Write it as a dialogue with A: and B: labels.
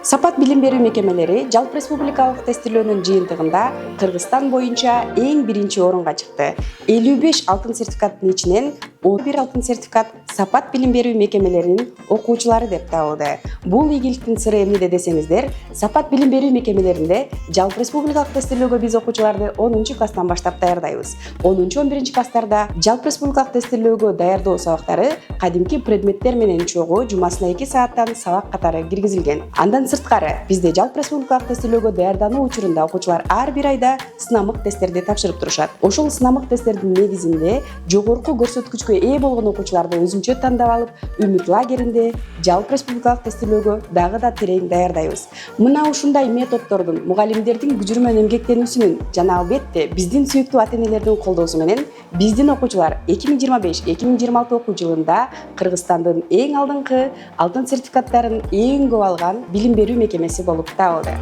A: Сапат билим берүү мекемелери жалпы республикалык тестилөөнүн жыйынтыгында Кыргызстан боюнча эң биринчи орунга чыкты. 55 алтын сертификаттын ичинен 11 алтын сертификат сапат билим берүү мекемелеринин окуучулары деп табылды. Бул ийгиликтин сыры эмнеде десеңиздер, сапат билим берүү мекемелеринде жалпы республикалык тестилөөгө биз окуучуларды 10 класстан баштап даярдайбыз. 10-11 класстарда жалпы республикалык тестилөөгө даярдоо сабактары кадимки предметтер менен чогуу жумасына 2 сааттан сабак катары киргизилген. Андан сырткары бизде жалпы республикалык тестилөөгө даярдануу учурунда окуучулар ар бир айда сынамык тесттерди тапшырып турушат. Ошол сынамык тесттердин негизинде жогорку көрсөткүчкө ээ болгон окуучуларды өзүнчө тандап алып, Үмүт лагеринде жалпы республикалык тестилөөгө дагы да терең даярдайбыз. Мына ушундай методдордун, мугалимдердин күжүрмөн эмгектенүүсүнүн жана албетте биздин сүйүктүү ата-энелердин колдоосу менен биздин окуучулар 2025-2026 окуу жылында Кыргызстандын эң алдыңкы алтын сертификаттарын эң көп алган билим берүү мекемеси болуп табылды.